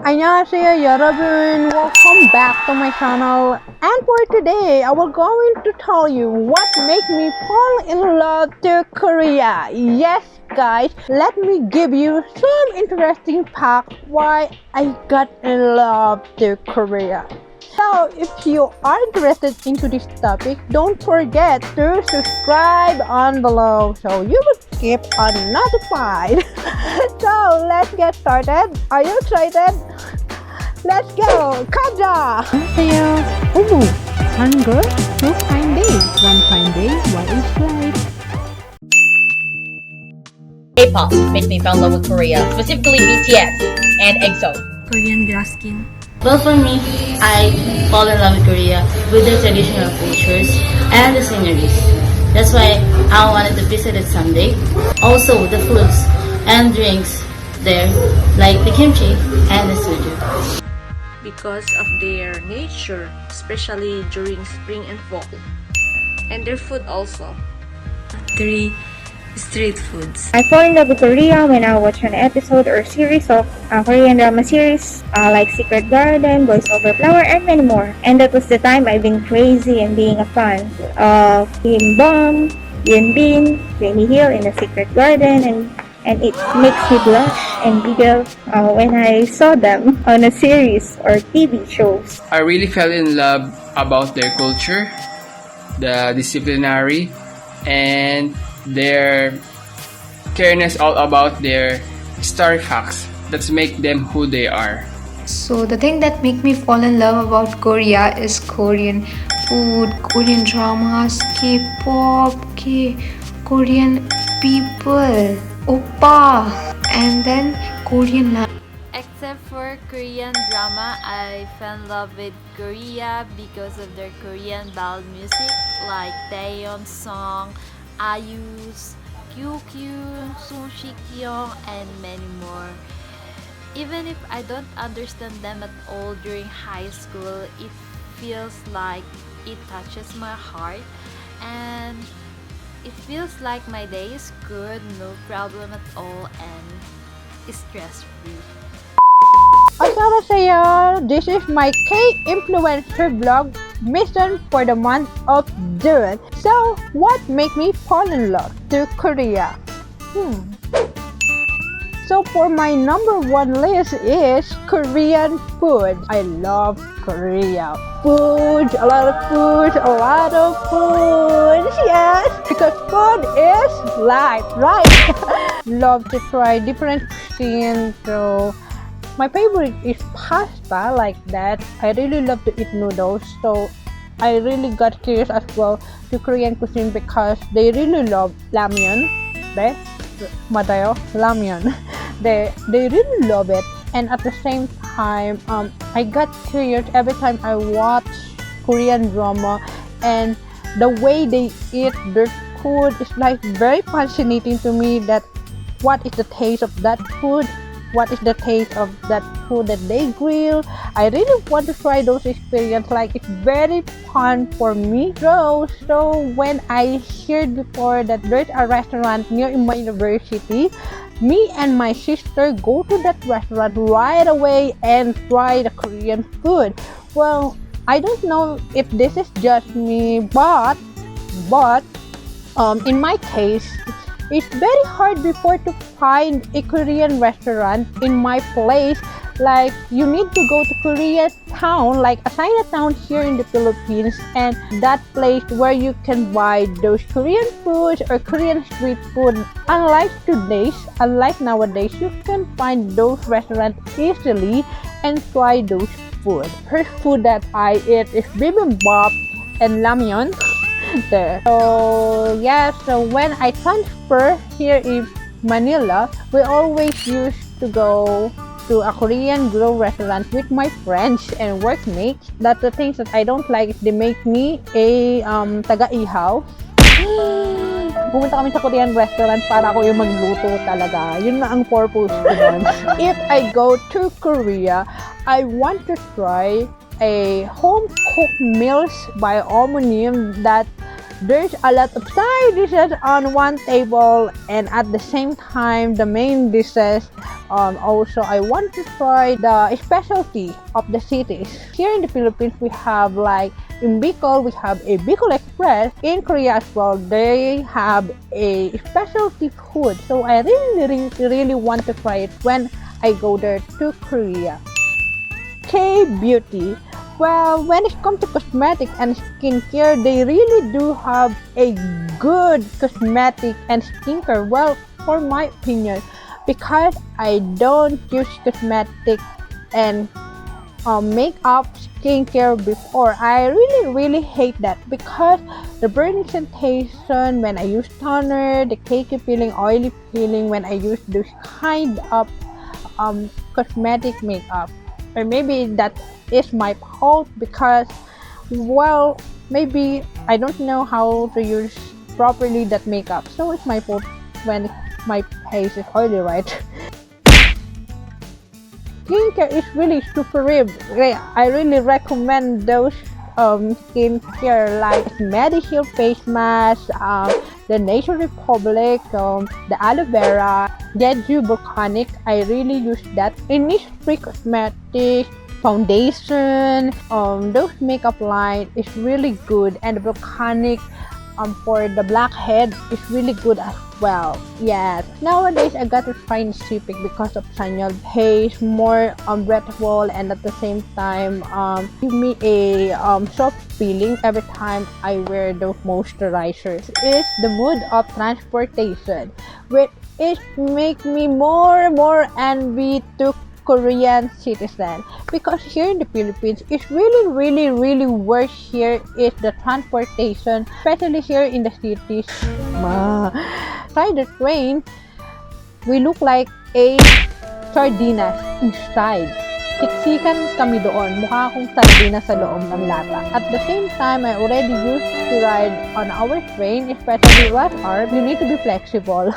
안녕하세요 여러분, welcome back to my channel. And for today I will going to tell you what made me fall in love to Korea. Yes guys, let me give you some interesting facts why I got in love to Korea. So if you are interested into this topic, don't forget to subscribe on below so you will keep on notified. So let's get started. Are you excited? Let's go! Kaja! 안녕하세요. One girl, two fine days. One fine day, what is life? K-pop made me fall in love with Korea, specifically BTS and EXO. Korean glass skin. Well, for me, I fall in love with Korea with the traditional cultures and the sceneries. That's why I wanted to visit it someday. Also, the foods and drinks there, like the kimchi and the soju. Because of their nature, especially during spring and fall. And their food also. 3. Street foods. I fell in love with Korea when I watched an episode or series of Korean drama series like Secret Garden, Boys Over Flower, and many more. And that was the time I've been crazy and being a fan of Kim Bum, Yoon Bin, Jamie Hill in the Secret Garden, and it makes me blush and giggle when I saw them on a series or TV shows. I really fell in love about their culture, the disciplinary, and their careness all about their story facts that make them who they are. So the thing that make me fall in love about Korea is Korean food, Korean dramas, K-pop, Korean people, oppa, and then Korean language. Except for Korean drama, I fell in love with Korea because of their Korean ballad music like Taeyeon song, IU's, QQ, Sung Shik-kyung, and many more. Even if I don't understand them at all during high school, it feels like it touches my heart and it feels like my day is good, no problem at all, and stress-free. Annyeonghaseyo, this is my K-influencer vlog mission for the month of June. So, what made me fall in love to Korea? So for my number one list is Korean food. I love Korea. Food, a lot of food, yes! Because food is life, right? Love to try different cuisine, so my favorite is pasta like that. I really love to eat noodles, so I really got curious as well to Korean cuisine because they really love ramyeon. Ramyeon. They really love it, and at the same time, I got curious every time I watch Korean drama, and the way they eat their food is like very fascinating to me. That what is the taste of that food? What is the taste of that food that they grill? I really want to try those experiences. Like it's very fun for me. So when I heard before that there's a restaurant near my university, me and my sister go to that restaurant right away and try the Korean food. Well, I don't know if this is just me, but in my case, it's very hard before to find a Korean restaurant in my place. Like you need to go to Korea town, like a Chinatown here in the Philippines, and that place where you can buy those Korean foods or Korean street food. Unlike nowadays, you can find those restaurants easily and try those food. First food that I eat is bibimbap and ramyeon. There. So when I transfer here in Manila, we always used to go to a Korean grill restaurant with my friends and workmates. That's the things that I don't like is they make me a taga-ihaw. Pumunta kami sa Korean restaurant para ako yung magluto talaga. Yun na ang purpose ko nun. If I go to Korea, I want to try a home-cooked meals by Omnium that There's a lot of side dishes on one table, and at the same time, the main dishes. Also, I want to try the specialty of the cities. Here in the Philippines, we have like in Bicol, we have a Bicol Express. In Korea as well, they have a specialty food. So I really want to try it when I go there to Korea. K-beauty. Well, when it comes to cosmetics and skincare, they really do have a good cosmetic and skincare. Well, for my opinion, because I don't use cosmetic and makeup skincare before, I really hate that because the burning sensation when I use toner, the cakey feeling, oily feeling when I use those kind of cosmetic makeup. Or maybe that is my fault because, well, maybe I don't know how to use properly that makeup, so it's my fault when my face is oily, right? Skincare is really superb. I really recommend those skincare like Medishield face mask, the Nature Republic, the aloe vera, 𝙆-𝙄𝙣𝙛𝙚 volcanic. I really use that. Innisfree cosmetics, foundation, those makeup line is really good, and the volcanic for the blackhead is really good as well. Yes, nowadays I got to try Pacific because of Sanyal Haze, more breathable, and at the same time give me a soft feeling every time I wear those moisturizers. Is the mode of transportation, which is make me more envy to Korean citizen, because here in the Philippines it's really worse here is the transportation, especially here in the cities. Try the train, we look like a sardinas inside. Siksikan kami doon, mukha akong sardinas sa loob ng lata. At the same time, I already used to ride on our train, especially rush hour. You need to be flexible.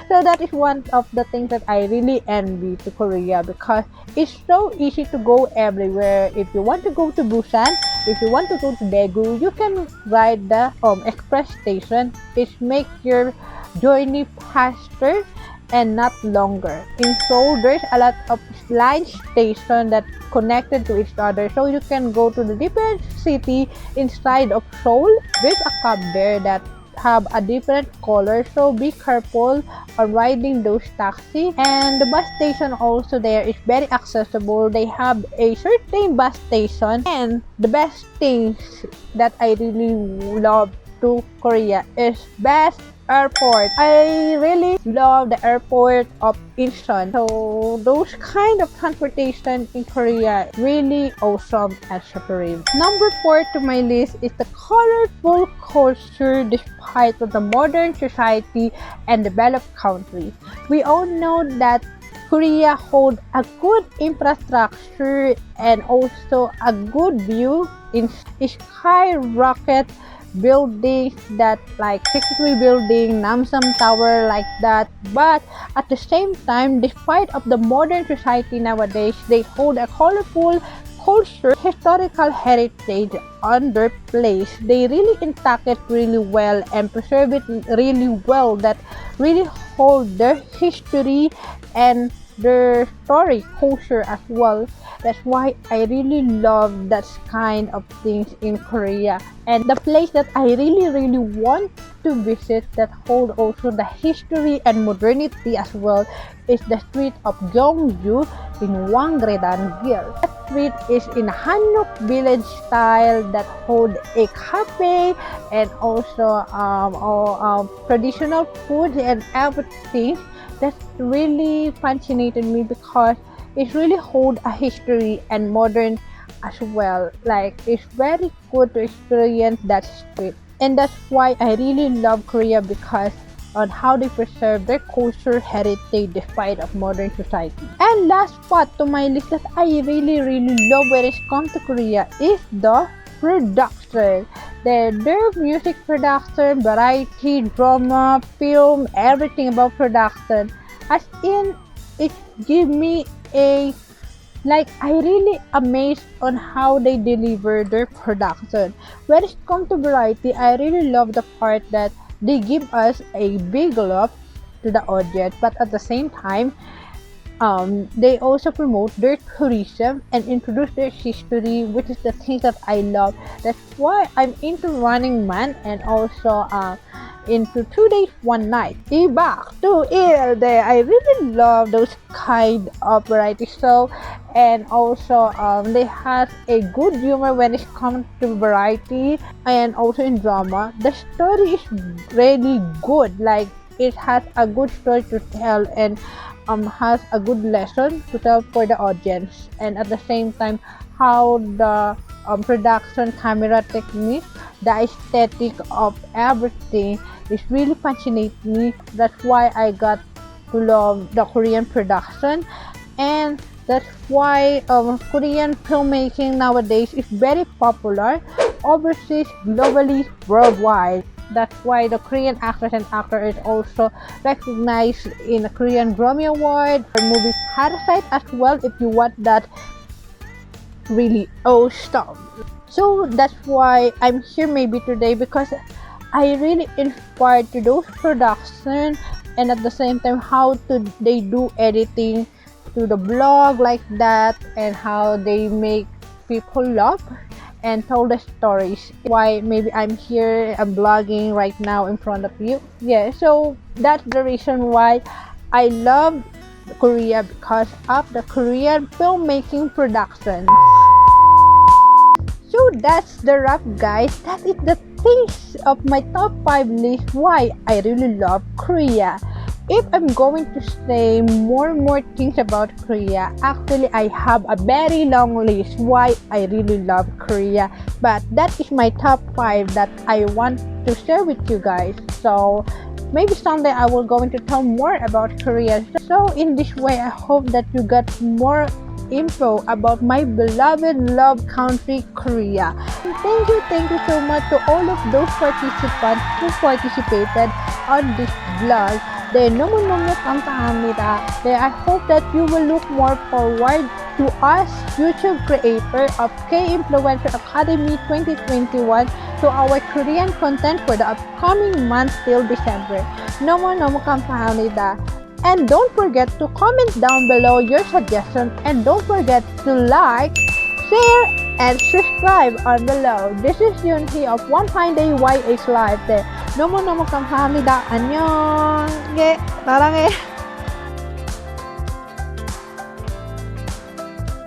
So that is one of the things that I really envy to Korea, because it's so easy to go everywhere. If you want to go to Busan, if you want to go to Daegu, you can ride the express station. It makes your journey faster and not longer. In Seoul, there's a lot of line stations that connected to each other, so you can go to the different city inside of Seoul. There's a cab there that have a different color, so be careful on riding those taxis. And the bus station also there is very accessible. They have a certain bus station, and the best things that I really love to Korea is best airport. I really love the airport of Incheon. So those kind of transportation in Korea really awesome and superb. Number 4 to my list is the colorful culture despite of the modern society and developed countries. We all know that Korea holds a good infrastructure and also a good view in skyrocket buildings that like 63 building, Namsam Tower, like that. But at the same time, despite of the modern society nowadays, they hold a colorful culture, historical heritage on their place. They really intact it really well and preserve it really well, that really hold their history and their story, culture as well. That's why I really love that kind of things in Korea. And the place that I really want to visit that hold also the history and modernity as well is the street of Gyeongju in Wangredan-gil. That street is in Hanok village style that hold a cafe and also traditional food and everything. That really fascinated me because it really hold a history and modern as well. Like, it's very good to experience that street. And that's why I really love Korea, because on how they preserve their culture heritage despite of modern society. And last part to my list that I really love when it comes to Korea is the production. Their music production, variety, drama, film, everything about production. As in, it give me a Like, I really amazed on how they deliver their production. When it comes to variety, I really love the part that they give us a big love to the audience, but at the same time, they also promote their tourism and introduce their history, which is the thing that I love. That's why I'm into Running Man and also into 2 days, 1 night. 𝙆-𝙄𝙣𝙛𝙧. I really love those kind of variety show, and also they have a good humor when it comes to variety and also in drama. The story is really good. Like, it has a good story to tell and has a good lesson to tell for the audience, and at the same time how the production camera technique, the aesthetic of everything is really fascinating me. That's why I got to love the Korean production, and that's why Korean filmmaking nowadays is very popular overseas, globally, worldwide. That's why the Korean actors and actor is also recognized in the Korean Grammy Award for movie Parasite as well, if you want that really stuff. So that's why I'm here maybe today, because I really inspired to those production, and at the same time how they do editing to the blog like that, and how they make people laugh and tell the stories. Why maybe I'm here, I'm blogging right now in front of you. Yeah, so that's the reason why I love Korea, because of the Korean filmmaking production. So that's the wrap, guys. That is the things of my top 5 list why I really love Korea. If I'm going to say more things about Korea, actually I have a very long list why I really love Korea. But that is my top 5 that I want to share with you guys. So maybe someday I will going to tell more about Korea. So in this way, I hope that you got more info about my beloved love country, Korea. Thank you so much to all of those participants who participated on this vlog. 네, 너무너무 감사합니다. 네, I hope that you will look more forward to us YouTube creator of K-Influencer Academy 2021 to our Korean content for the upcoming month till December. 너무너무 감사합니다. And don't forget to comment down below your suggestion, and don't forget to like, share, and subscribe on below. This is Yunhee of One Fine Day YH Live. 네, 너무너무 감사합니다. 안녕. 예, 사랑해.